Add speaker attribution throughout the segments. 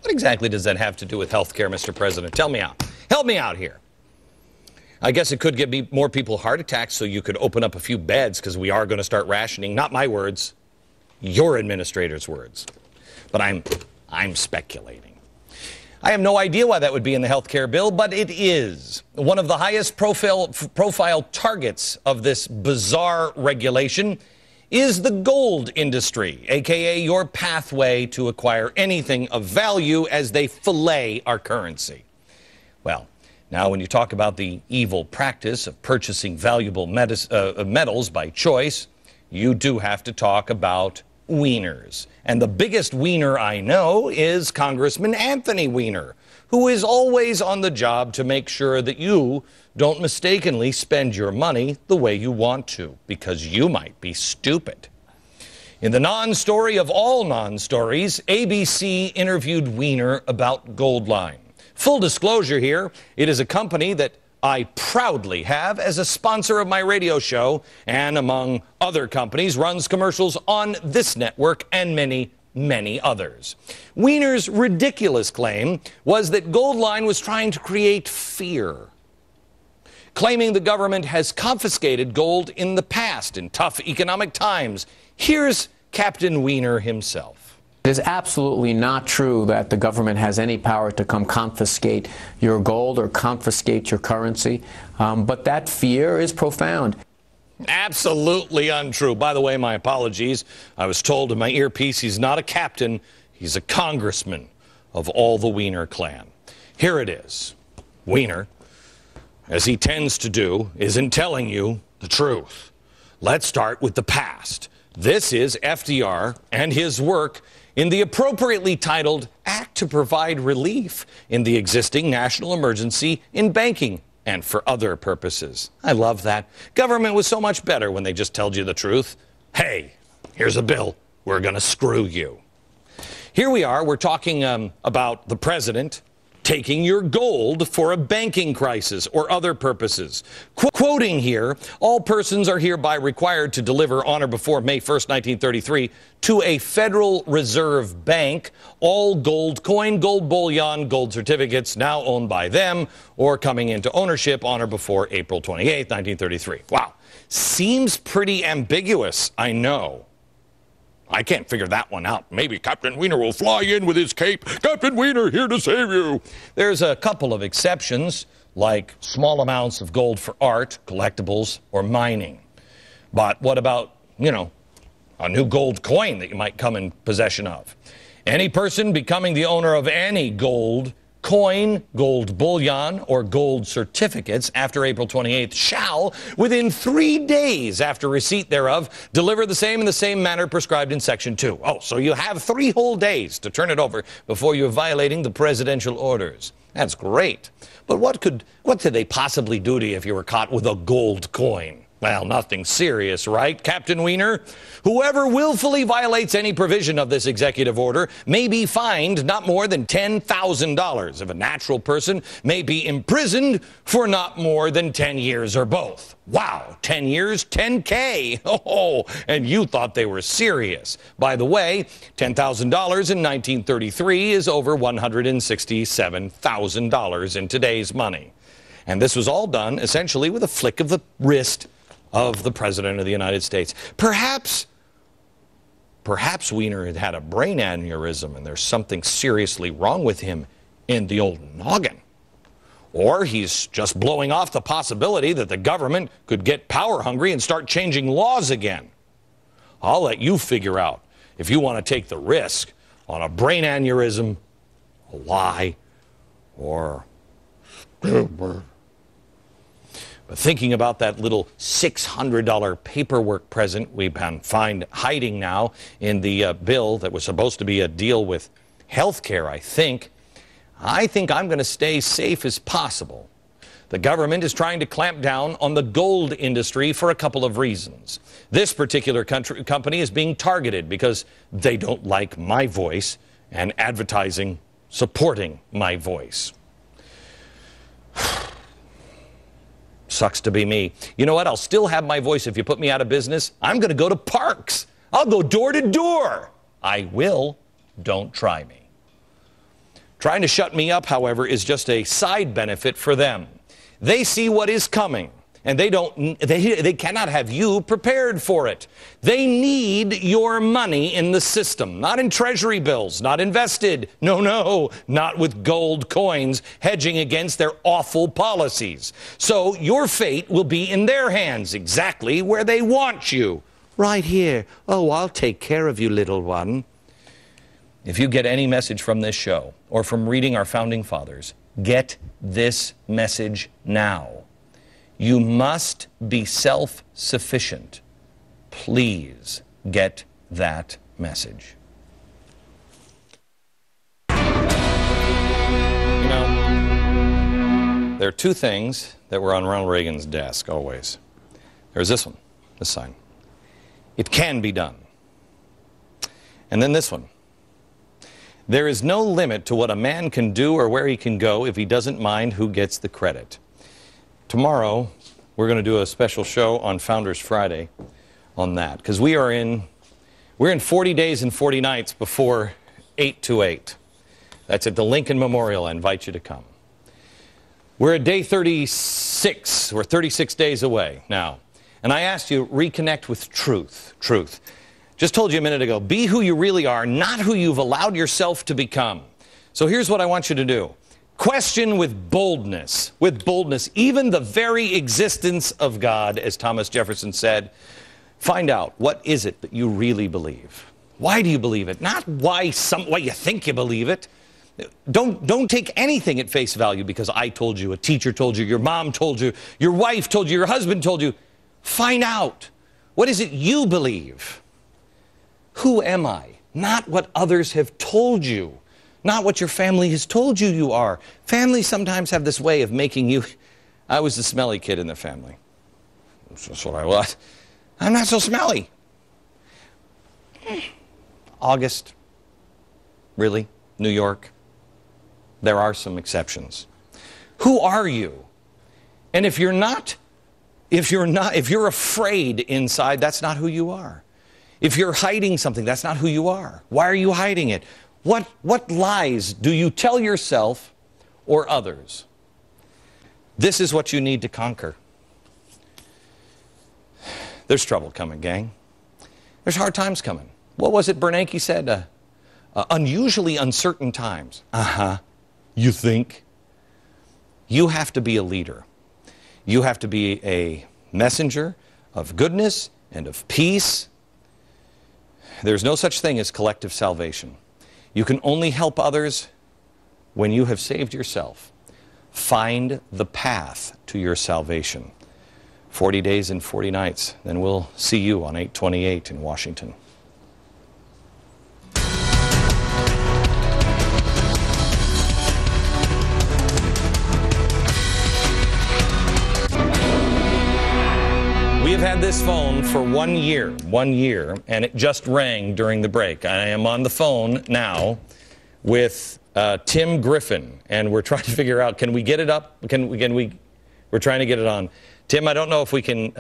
Speaker 1: What exactly does that have to do with health care, Mr. President? Tell me out. Help me out here. I guess it could give more people heart attacks so you could open up a few beds because we are going to start rationing. Not my words, your administrator's words. But I'm speculating. I have no idea why that would be in the health care bill, but it is. One of the highest profile targets of this bizarre regulation is the gold industry, a.k.a. your pathway to acquire anything of value as they fillet our currency. Well, now when you talk about the evil practice of purchasing valuable metals by choice, you do have to talk about wieners. And the biggest wiener I know is Congressman Anthony Weiner, who is always on the job to make sure that you don't mistakenly spend your money the way you want to, because you might be stupid. In the non-story of all non-stories, ABC interviewed Weiner about Goldline. Full disclosure here, it is a company that I proudly have as a sponsor of my radio show, and among other companies, runs commercials on this network and many, many others. Weiner's ridiculous claim was that Goldline was trying to create fear, claiming the government has confiscated gold in the past in tough economic times. Here's Captain Weiner himself.
Speaker 2: It is absolutely not true that the government has any power to come confiscate your gold or confiscate your currency, but that fear is profound.
Speaker 1: Absolutely untrue. By the way, my apologies. I was told in my earpiece he's not a captain, he's a congressman of all the Weiner clan. Here it is. Weiner, as he tends to do, isn't telling you the truth. Let's start with the past. This is FDR and his work in the appropriately titled Act to Provide Relief in the Existing National Emergency in Banking and for Other Purposes. I love that. Government was so much better when they just told you the truth. Hey, here's a bill. We're going to screw you. Here we are. We're talking about the president taking your gold for a banking crisis or other purposes. Quoting here, all persons are hereby required to deliver on or before May 1st, 1933, to a Federal Reserve Bank all gold coin, gold bullion, gold certificates now owned by them or coming into ownership on or before April 28th, 1933. Wow. Seems pretty ambiguous, I know. I can't figure that one out. Maybe Captain Weiner will fly in with his cape. Captain Weiner, here to save you. There's a couple of exceptions, like small amounts of gold for art, collectibles, or mining. But what about, a new gold coin that you might come in possession of? Any person becoming the owner of any gold coin, gold bullion, or gold certificates after April 28th shall, within 3 days after receipt thereof, deliver the same in the same manner prescribed in Section 2. Oh, so you have 3 whole days to turn it over before you're violating the presidential orders. That's great. But what could they possibly do to you if you were caught with a gold coin? Well, nothing serious, right, Captain Weiner? Whoever willfully violates any provision of this executive order may be fined not more than $10,000. If a natural person may be imprisoned for not more than 10 years or both. Wow, 10 years, 10K. Oh, and you thought they were serious. By the way, $10,000 in 1933 is over $167,000 in today's money. And this was all done essentially with a flick of the wrist of the President of the United States. Perhaps Weiner had had a brain aneurysm and there's something seriously wrong with him in the old noggin. Or he's just blowing off the possibility that the government could get power hungry and start changing laws again. I'll let you figure out if you want to take the risk on a brain aneurysm, a lie, or But thinking about that little $600 paperwork present we've been hiding now in the bill that was supposed to be a deal with health care, I think I'm going to stay safe as possible. The government is trying to clamp down on the gold industry for a couple of reasons. This particular company is being targeted because they don't like my voice and advertising supporting my voice. Sucks to be me. You know what? I'll still have my voice if you put me out of business. I'm going to go to parks. I'll go door to door. I will. Don't try me. Trying to shut me up, however, is just a side benefit for them. They see what is coming, and they cannot have you prepared for it. They need your money in the system, not in treasury bills, not invested. No, not with gold coins hedging against their awful policies. So your fate will be in their hands, exactly where they want you. Right here. Oh, I'll take care of you, little one. If you get any message from this show or from reading our Founding Fathers, get this message now. You must be self-sufficient. Please get that message. You know, there are two things that were on Ronald Reagan's desk always. There's this one, this sign. It can be done. And then this one. There is no limit to what a man can do or where he can go if he doesn't mind who gets the credit. Tomorrow, we're going to do a special show on Founders Friday on that, because we're in 40 days and 40 nights before 828. That's at the Lincoln Memorial. I invite you to come. We're at day 36. We're 36 days away now. And I asked you, reconnect with truth. Truth. Just told you a minute ago, be who you really are, not who you've allowed yourself to become. So here's what I want you to do. Question with boldness, even the very existence of God, as Thomas Jefferson said. Find out, what is it that you really believe? Why do you believe it? Not why you think you believe it. Don't take anything at face value because I told you, a teacher told you, your mom told you, your wife told you, your husband told you. Find out, what is it you believe? Who am I? Not what others have told you. Not what your family has told you you are. Families sometimes have this way of making you... I was the smelly kid in the family. That's what I was. I'm not so smelly. August. Really? New York? There are some exceptions. Who are you? And if you're afraid inside, that's not who you are. If you're hiding something, that's not who you are. Why are you hiding it? What lies do you tell yourself or others? This is what you need to conquer. There's trouble coming, gang. There's hard times coming. What was it Bernanke said? Unusually uncertain times. You think? You have to be a leader. You have to be a messenger of goodness and of peace. There's no such thing as collective salvation. You can only help others when you have saved yourself. Find the path to your salvation. 40 days and 40 nights. Then we'll see you on 8/28 in Washington. We have had this phone for 1 year, and it just rang during the break. I am on the phone now with Tim Griffin, and we're trying to figure out, can we get it up? We're trying to get it on. Tim, I don't know if we can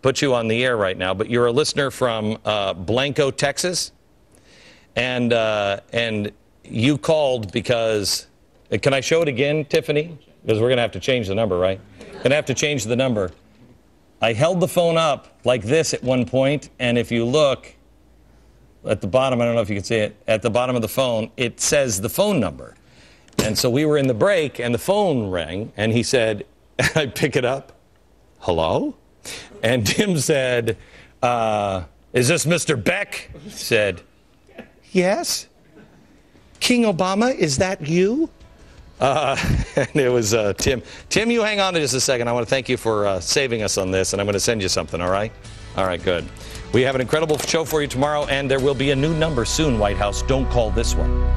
Speaker 1: put you on the air right now, but you're a listener from Blanco, Texas, and you called because, can I show it again, Tiffany? Because we're going to have to change the number, right? Going to have to change the number. I held the phone up like this at one point, and if you look at the bottom, I don't know if you can see it, at the bottom of the phone, it says the phone number. And so we were in the break, and the phone rang, and he said, I pick it up, hello? And Tim said, is this Mr. Beck? He said, yes. King Obama, is that you? And it was Tim. Tim, you hang on just a second. I want to thank you for saving us on this, and I'm going to send you something, all right? All right, good. We have an incredible show for you tomorrow, and there will be a new number soon, White House. Don't call this one.